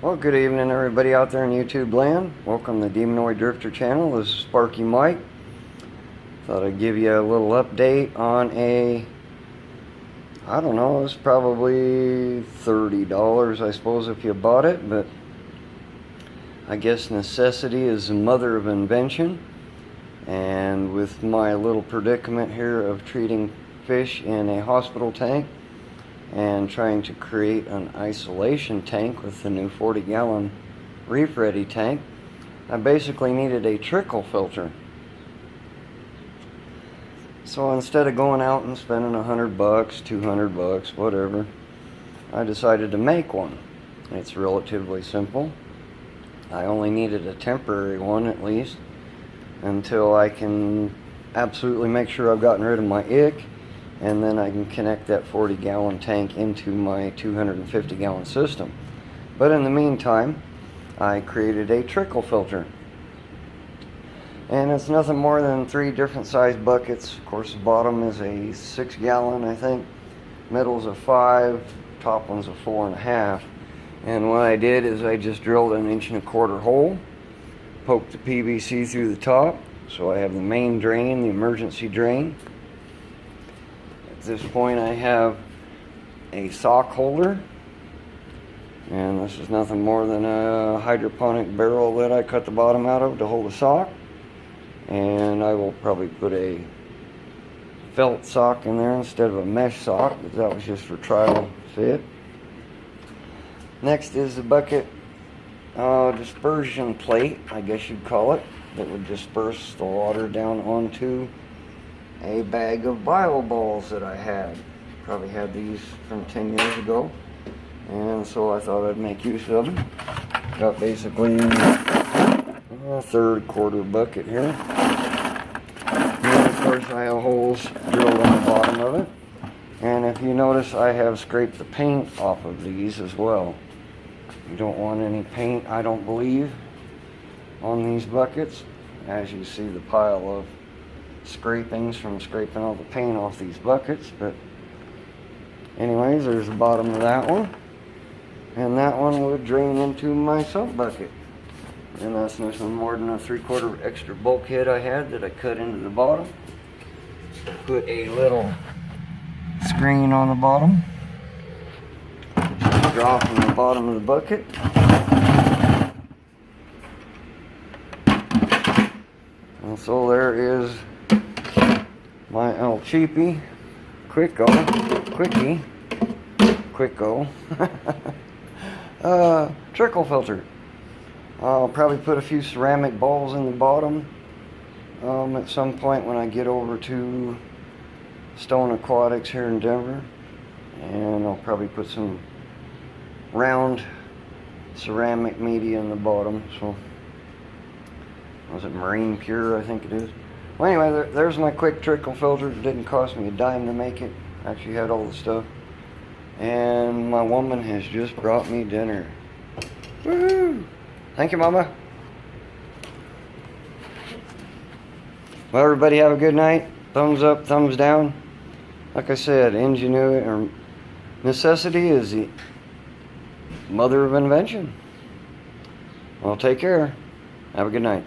Well, good evening everybody out there in YouTube land. Welcome to the Demonoid Drifter channel. This is Sparky Mike. Thought I'd give you a little update on I don't know, it's probably $30 I suppose if you bought it, but I guess necessity is the mother of invention. And with my little predicament here of treating fish in a hospital tank and trying to create an isolation tank with the new 40-gallon reef ready tank, I basically needed a trickle filter. So instead of going out and spending $100, $200, whatever, I decided to make one. It's relatively simple. I only needed a temporary one at least until I can absolutely make sure I've gotten rid of my ick, and then I can connect that 40-gallon tank into my 250-gallon system. But in the meantime, I created a trickle filter. And it's nothing more than 3 different size buckets. Of course, the bottom is a 6-gallon, I think. Middle's a 5, top one's a 4.5. And what I did is I just drilled an 1.25 inch hole, poked the PVC through the top, so I have the main drain, the emergency drain. At this point I have a sock holder, and this is nothing more than a hydroponic barrel that I cut the bottom out of to hold a sock. And I will probably put a felt sock in there instead of a mesh sock, because that was just for trial fit. Next is the bucket dispersion plate, I guess you'd call it, that would disperse the water down onto a bag of bio balls that I had. Probably had these from 10 years ago, and so I thought I'd make use of them. Got basically a third quarter bucket here. And of course I have holes drilled on the bottom of it. And if you notice, I have scraped the paint off of these as well. You don't want any paint, I don't believe, on these buckets. As you see, the pile of scrapings from scraping all the paint off these buckets. But anyways, there's the bottom of that one. And that one would drain into my sump bucket. And that's nothing more than a 3/4 extra bulkhead I had that I cut into the bottom. Put a little screen on the bottom. Just draw from the bottom of the bucket. And so there is my El Cheapy Quicko trickle filter. I'll probably put a few ceramic balls in the bottom at some point when I get over to Stone Aquatics here in Denver. And I'll probably put some round ceramic media in the bottom. So, was it Marine Pure, I think it is. Well, anyway, there's my quick trickle filter. It didn't cost me a dime to make it. Actually had all the stuff. And my woman has just brought me dinner. Woohoo! Thank you, Mama. Well, everybody have a good night. Thumbs up, thumbs down. Like I said, ingenuity or necessity is the mother of invention. Well, take care. Have a good night.